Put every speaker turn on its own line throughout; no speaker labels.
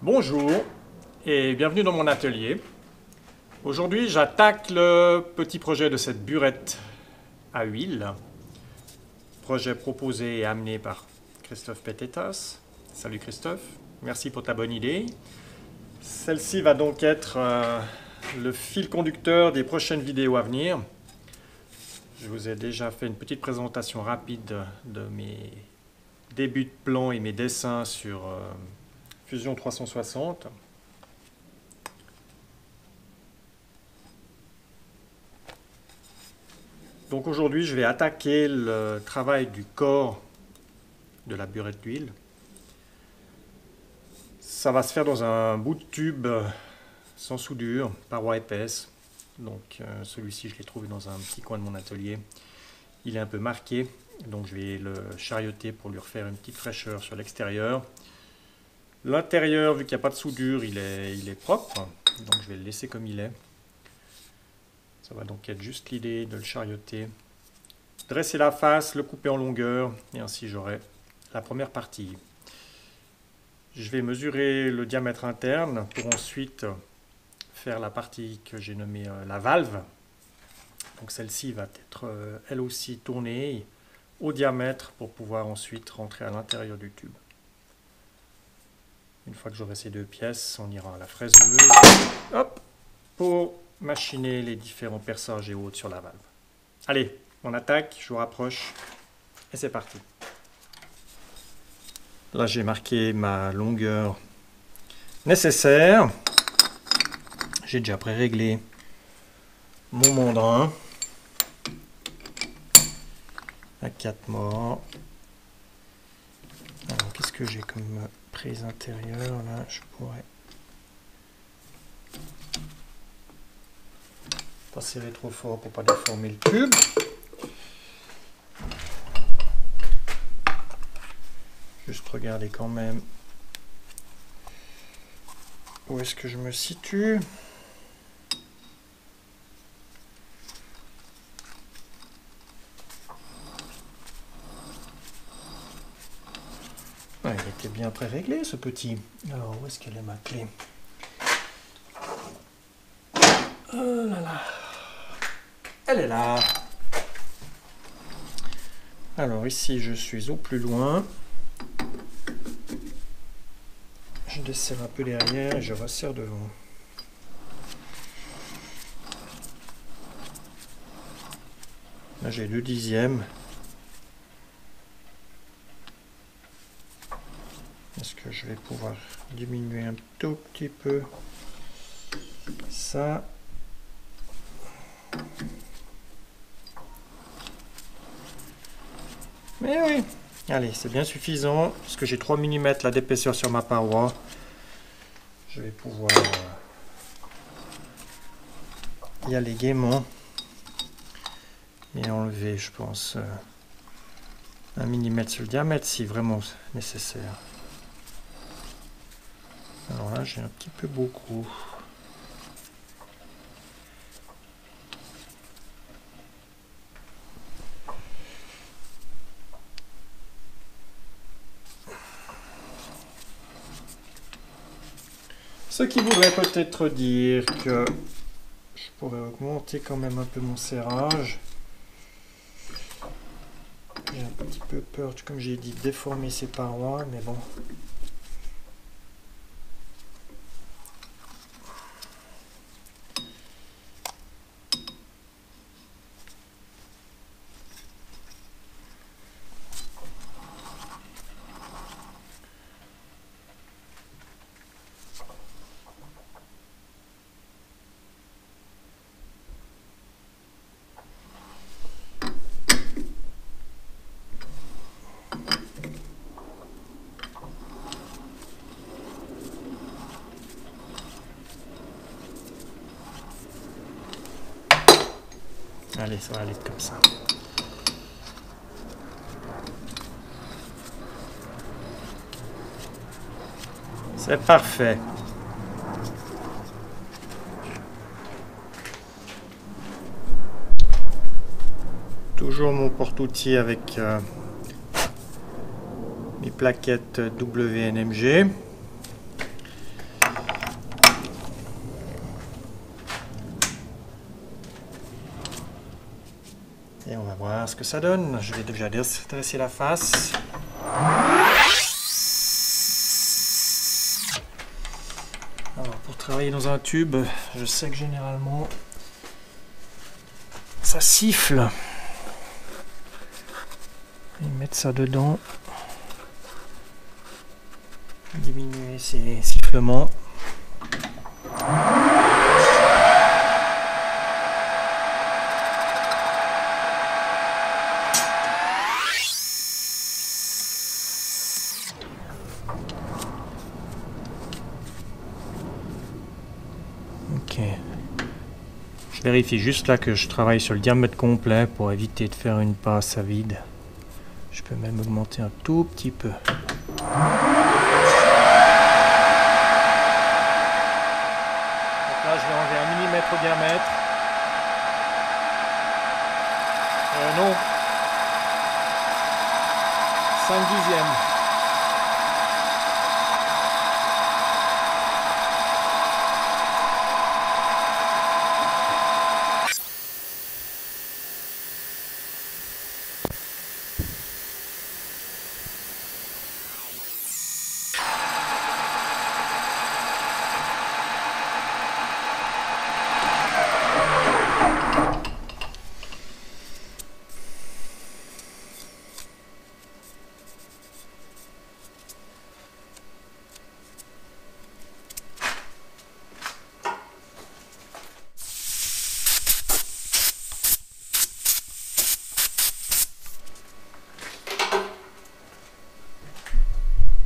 Bonjour et bienvenue dans mon atelier. Aujourd'hui, j'attaque le petit projet de cette burette à huile. Projet proposé et amené par Christophe Petetas. Salut Christophe, merci pour ta bonne idée. Celle-ci va donc être le fil conducteur des prochaines vidéos à venir. Je vous ai déjà fait une petite présentation rapide de mes débuts de plan et mes dessins sur Fusion 360. Donc aujourd'hui, je vais attaquer le travail du corps de la burette d'huile. Ça va se faire dans un bout de tube sans soudure, paroi épaisse. Donc celui-ci, je l'ai trouvé dans un petit coin de mon atelier. Il est un peu marqué, donc je vais le charioter pour lui refaire une petite fraîcheur sur l'extérieur. L'intérieur, vu qu'il n'y a pas de soudure, il est propre, donc je vais le laisser comme il est. Ça va donc être juste l'idée de le charioter, dresser la face, le couper en longueur, et ainsi j'aurai la première partie. Je vais mesurer le diamètre interne pour ensuite faire la partie que j'ai nommée la valve. Donc celle-ci va être elle aussi tournée au diamètre pour pouvoir ensuite rentrer à l'intérieur du tube. Une fois que j'aurai ces deux pièces, on ira à la fraiseuse, hop, pour machiner les différents perçages et autres sur la valve. Allez, on attaque, je vous rapproche, et c'est parti. Là, j'ai marqué ma longueur nécessaire. J'ai déjà pré-réglé mon mandrin à 4 morts. Alors, qu'est-ce que j'ai comme prise intérieure là? Je pourrais pas serrer trop fort pour pas déformer le tube. Juste regarder quand même où est-ce que je me situe. Ah, il était bien pré-réglé ce petit. Alors où est-ce qu'elle est ma clé? Oh là là. Elle est là. Alors ici je suis au plus loin. Je desserre un peu derrière et je resserre devant. Là j'ai 2/10. Est-ce que je vais pouvoir diminuer un tout petit peu ça? Mais oui, allez, c'est bien suffisant, puisque j'ai 3 mm là d'épaisseur sur ma paroi. Je vais pouvoir y aller gaiement et enlever, je pense, 1 mm sur le diamètre si vraiment nécessaire. Alors là, j'ai un petit peu beaucoup. Ce qui voudrait peut-être dire que je pourrais augmenter quand même un peu mon serrage. J'ai un petit peu peur, comme j'ai dit, de déformer ces parois, mais bon. Allez, ça va aller comme ça. C'est parfait. Toujours mon porte-outils avec mes plaquettes WNMG. Et on va voir ce que ça donne. Je vais déjà dresser la face. Alors pour travailler dans un tube, je sais que généralement ça siffle. Et mettre ça dedans. Diminuer ces sifflements. Ok. Je vérifie juste là que je travaille sur le diamètre complet pour éviter de faire une passe à vide. Je peux même augmenter un tout petit peu. Donc là, je vais enlever 1 mm au diamètre. Non. 5/10.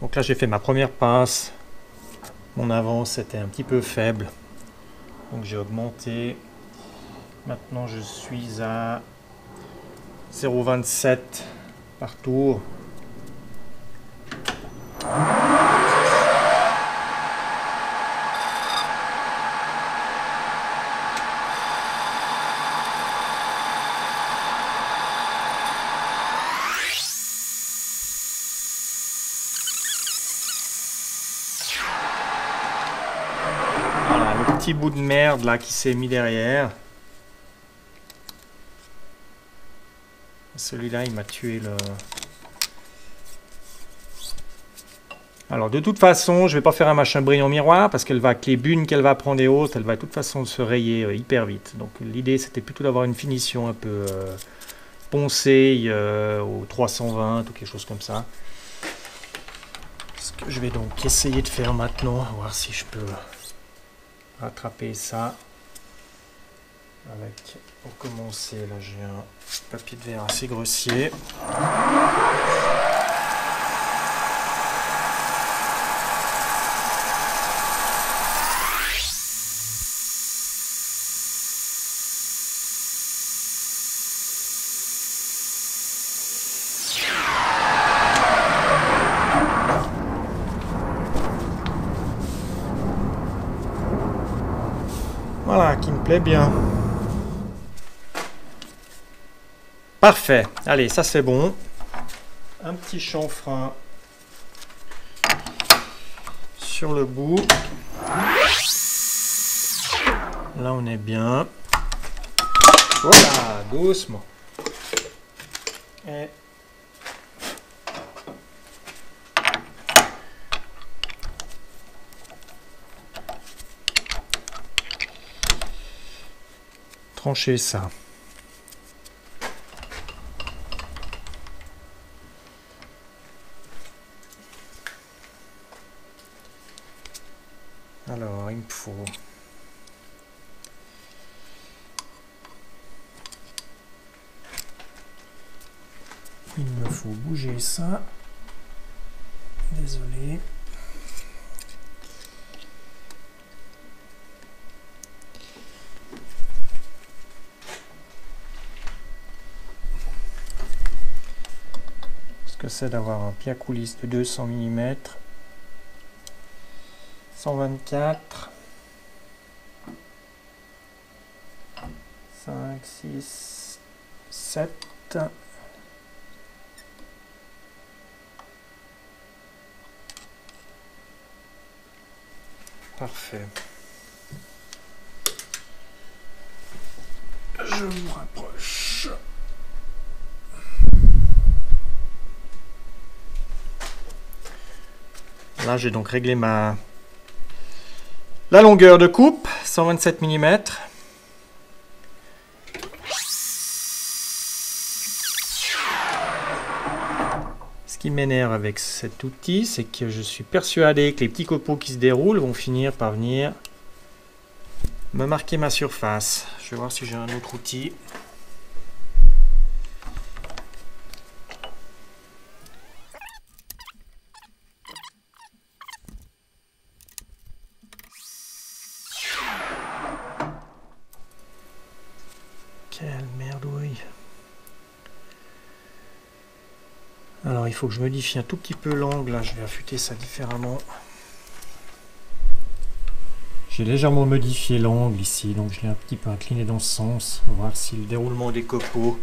Donc là j'ai fait ma première passe, mon avance était un petit peu faible, donc j'ai augmenté, maintenant je suis à 0,27 par tour. Voilà, le petit bout de merde là qui s'est mis derrière. Celui-là, il m'a tué le... Alors, de toute façon, je vais pas faire un machin brillant miroir parce qu'elle va, avec les bunes qu'elle va prendre et autres, elle va de toute façon se rayer hyper vite. Donc, l'idée, c'était plutôt d'avoir une finition un peu poncée au 320 ou quelque chose comme ça. Ce que je vais donc essayer de faire maintenant, voir si je peux rattraper ça avec, pour commencer, là j'ai un papier de verre assez grossier. Voilà, qui me plaît bien. Parfait. Allez, ça c'est bon. Un petit chanfrein sur le bout. Là, on est bien. Voilà, doucement. Et trancher ça. Alors, il me faut bouger ça. Désolé. Ce que c'est d'avoir un pied à coulisses de 200 mm. 124, 5, 6, 7, parfait. Je vous rapproche. Là, j'ai donc réglé la longueur de coupe, 127 mm. Ce qui m'énerve avec cet outil, c'est que je suis persuadé que les petits copeaux qui se déroulent vont finir par venir me marquer ma surface. Je vais voir si j'ai un autre outil. Quelle merdouille. Alors il faut que je modifie un tout petit peu l'angle, là je vais affûter ça différemment. J'ai légèrement modifié l'angle ici, donc je l'ai un petit peu incliné dans ce sens. On va voir si le déroulement des copeaux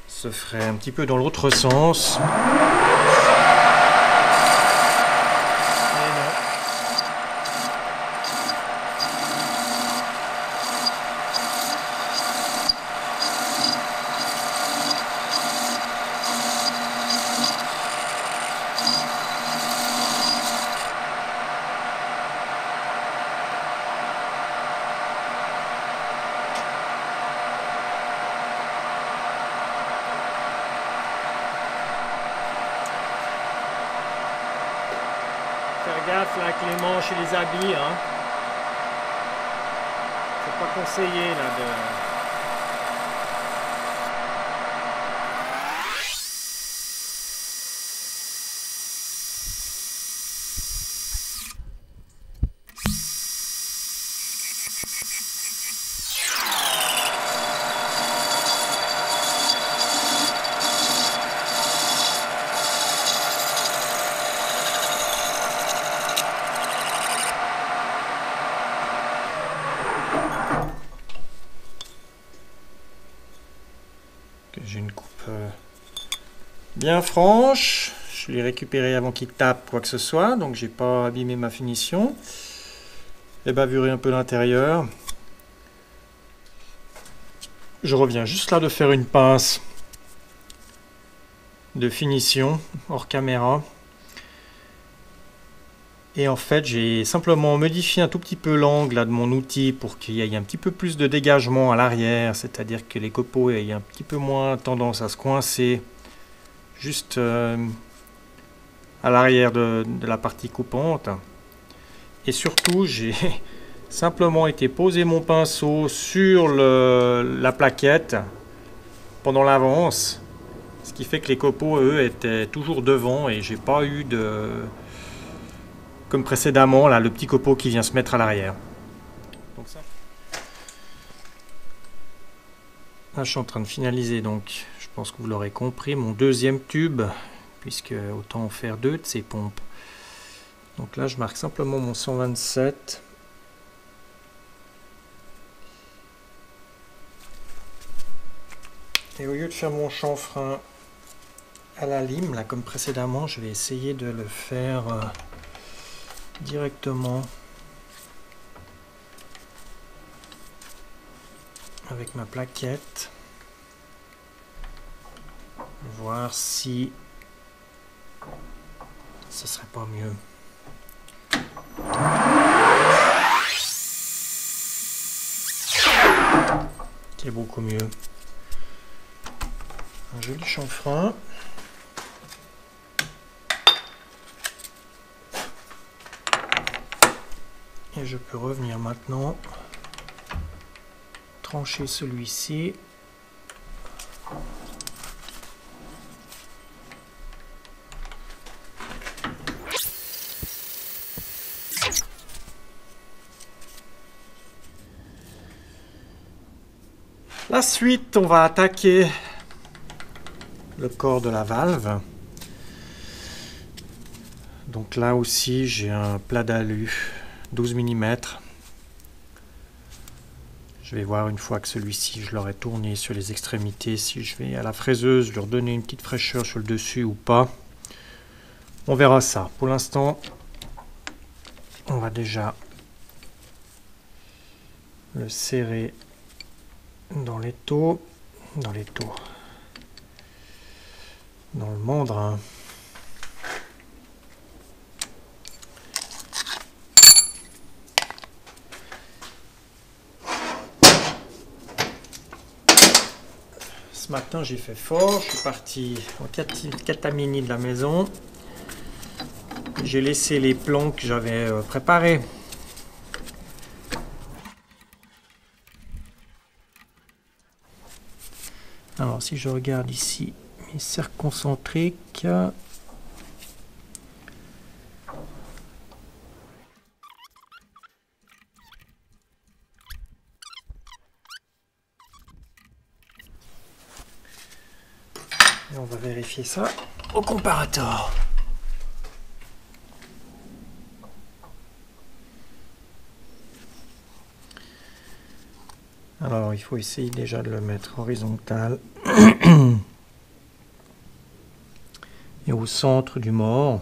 se ferait un petit peu dans l'autre sens. Faire gaffe là avec les manches et les habits, hein. C'est pas conseillé là de... J'ai une coupe bien franche. Je l'ai récupéré avant qu'il tape quoi que ce soit, donc j'ai pas abîmé ma finition. Et bavuré un peu l'intérieur. Je reviens juste là de faire une pince de finition hors caméra. Et en fait, j'ai simplement modifié un tout petit peu l'angle de mon outil pour qu'il y ait un petit peu plus de dégagement à l'arrière, c'est-à-dire que les copeaux aient un petit peu moins tendance à se coincer juste à l'arrière de la partie coupante. Et surtout, j'ai simplement été poser mon pinceau sur la plaquette pendant l'avance, ce qui fait que les copeaux, eux, étaient toujours devant et j'ai pas eu de... comme précédemment, là, le petit copeau qui vient se mettre à l'arrière. Donc ça. Là, je suis en train de finaliser, donc je pense que vous l'aurez compris, mon deuxième tube, puisque autant en faire deux de ces pompes. Donc là, je marque simplement mon 127. Et au lieu de faire mon chanfrein à la lime, là, comme précédemment, je vais essayer de le faire directement avec ma plaquette, voir si ce serait pas mieux. C'est beaucoup mieux. Un joli chanfrein. Et je peux revenir maintenant trancher celui-ci. La suite, on va attaquer le corps de la valve. Donc là aussi, j'ai un plat d'alu 12 mm. Je vais voir une fois que celui-ci, je l'aurai tourné sur les extrémités, si je vais à la fraiseuse lui redonner une petite fraîcheur sur le dessus ou pas. On verra ça. Pour l'instant, on va déjà le serrer dans l'étau, dans le mandrin. ce matin j'ai fait fort, je suis parti en catamini de la maison. J'ai laissé les plans que j'avais préparés. Alors si je regarde ici mes cercles concentriques, et on va vérifier ça au comparateur. Alors il faut essayer déjà de le mettre horizontal et au centre du mort.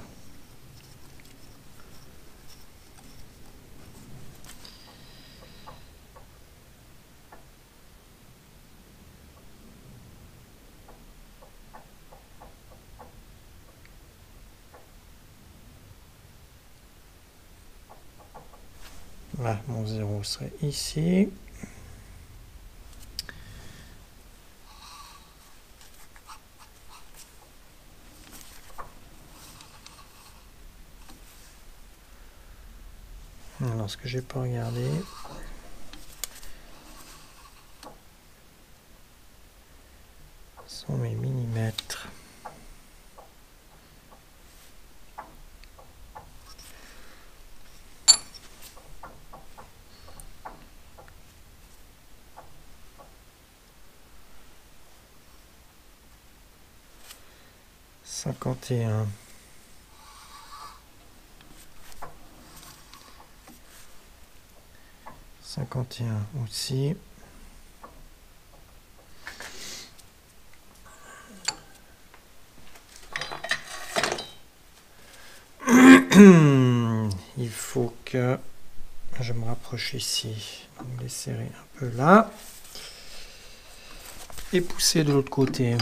Là, mon 0 serait ici. Alors, ce que j'ai pas regardé, sont mes millimètres. Cinquante et un. Aussi. Il faut que je me rapproche ici. Donc les serrer un peu là. Et pousser de l'autre côté.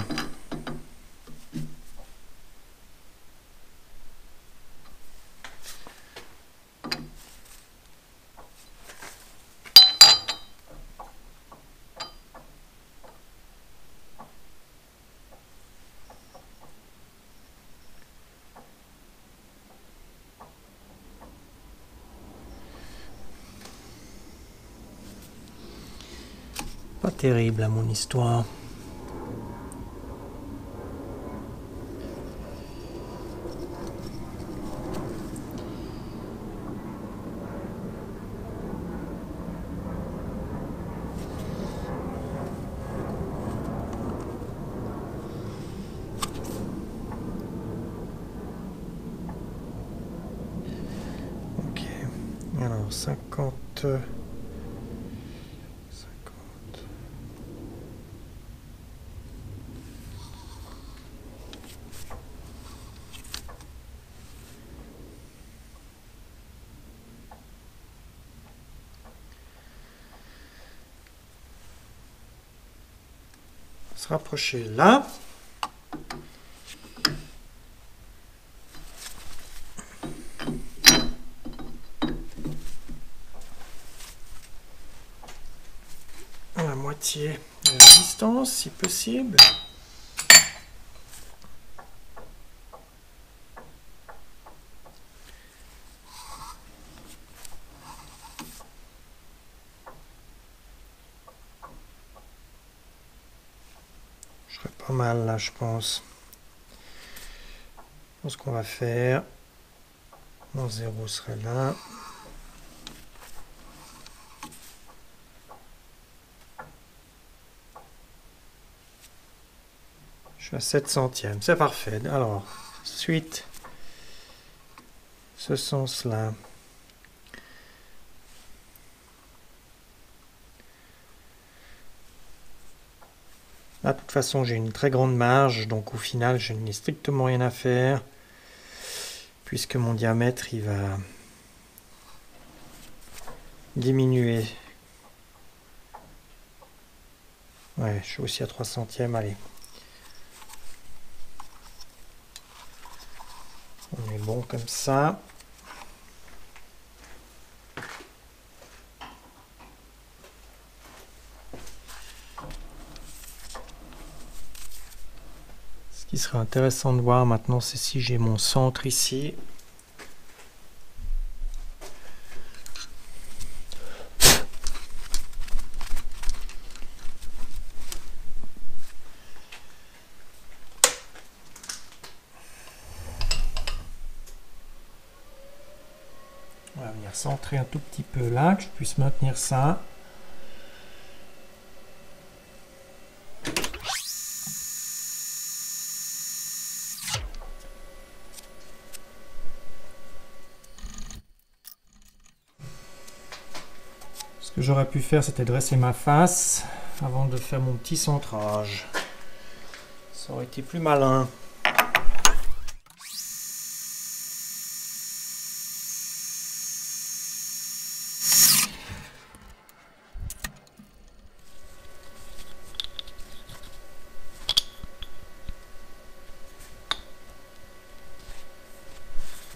Pas terrible à mon histoire. Ok. Alors 50. Se rapprocher là. À la moitié de la distance, si possible. Je serais pas mal là, je pense. Ce qu'on va faire, mon 0 serait là. Je suis à 7 centièmes, c'est parfait. Alors, suite, ce sens-là. Là, de toute façon, j'ai une très grande marge, donc au final, je n'ai strictement rien à faire, puisque mon diamètre, il va diminuer. Ouais, je suis aussi à 3 centièmes, allez. On est bon comme ça. qui serait intéressant de voir maintenant, c'est si j'ai mon centre ici. On va venir centrer un tout petit peu là, que je puisse maintenir ça. Ce que j'aurais pu faire, c'était dresser ma face avant de faire mon petit centrage. Ça aurait été plus malin.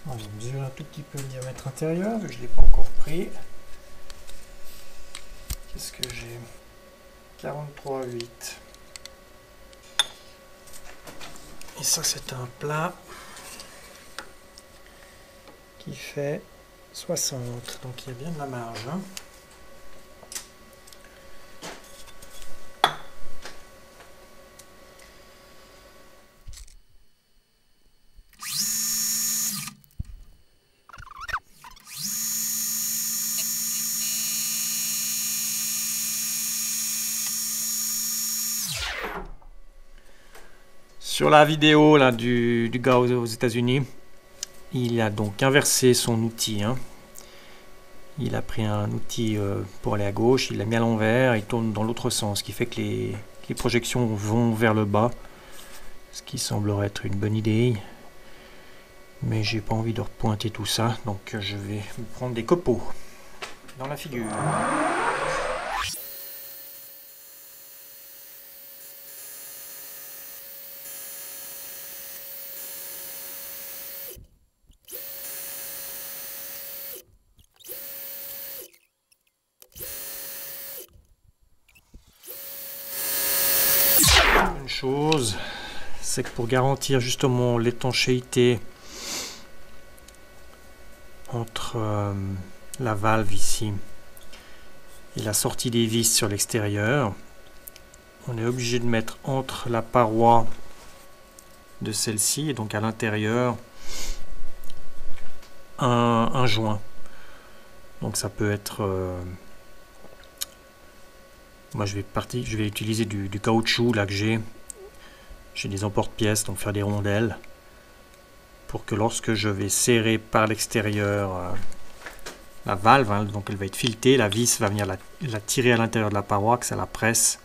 On va mesurer un tout petit peu le diamètre intérieur, vu que je ne l'ai pas encore pris. Qu'est-ce que j'ai? 43,8. Et ça, c'est un plat qui fait 60. Donc il y a bien de la marge. Hein. Sur la vidéo là, du gars aux États-Unis, il a donc inversé son outil. Hein. Il a pris un outil pour aller à gauche, il l'a mis à l'envers, il tourne dans l'autre sens, ce qui fait que les projections vont vers le bas, ce qui semblerait être une bonne idée. Mais j'ai pas envie de repointer tout ça, donc je vais me prendre des copeaux dans la figure. Une chose, c'est que pour garantir justement l'étanchéité entre la valve ici et la sortie des vis sur l'extérieur, on est obligé de mettre entre la paroi de celle-ci et donc à l'intérieur un joint. Donc ça peut être moi je vais utiliser du caoutchouc là que j'ai des emporte-pièces, donc faire des rondelles pour que lorsque je vais serrer par l'extérieur la valve, hein, donc elle va être filetée, la vis va venir la tirer à l'intérieur de la paroi, que ça la presse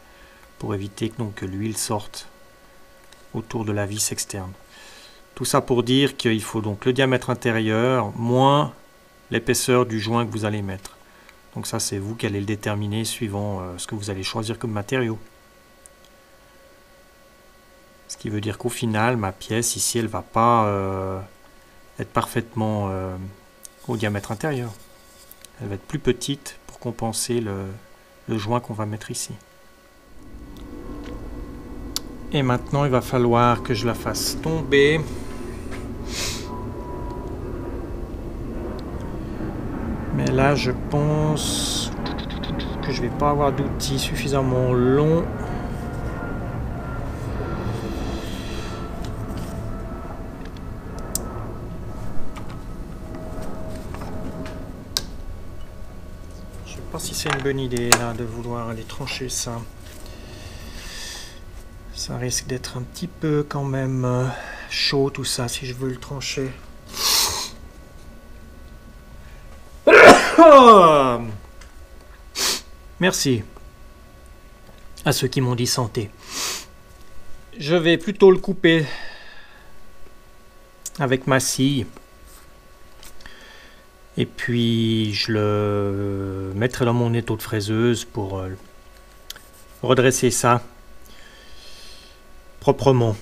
pour éviter que l'huile sorte autour de la vis externe. Tout ça pour dire qu'il faut donc le diamètre intérieur moins l'épaisseur du joint que vous allez mettre. Donc ça, c'est vous qui allez le déterminer suivant ce que vous allez choisir comme matériau. Ce qui veut dire qu'au final, ma pièce ici, elle ne va pas être parfaitement au diamètre intérieur. Elle va être plus petite pour compenser le joint qu'on va mettre ici. Et maintenant, il va falloir que je la fasse tomber. Mais là, je pense que je vais pas avoir d'outil suffisamment long. Je sais pas si c'est une bonne idée là de vouloir aller trancher ça. Ça risque d'être un petit peu quand même chaud tout ça si je veux le trancher. Merci à ceux qui m'ont dit santé. Je vais plutôt le couper avec ma scie. Et puis je le mettrai dans mon étau de fraiseuse pour redresser ça proprement.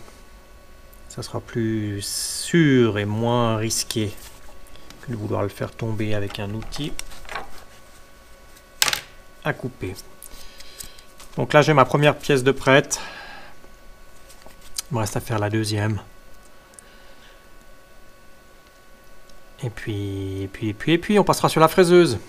Ça sera plus sûr et moins risqué que de vouloir le faire tomber avec un outil à couper. Donc là j'ai ma première pièce de prête. Il me reste à faire la deuxième. Et puis, on passera sur la fraiseuse.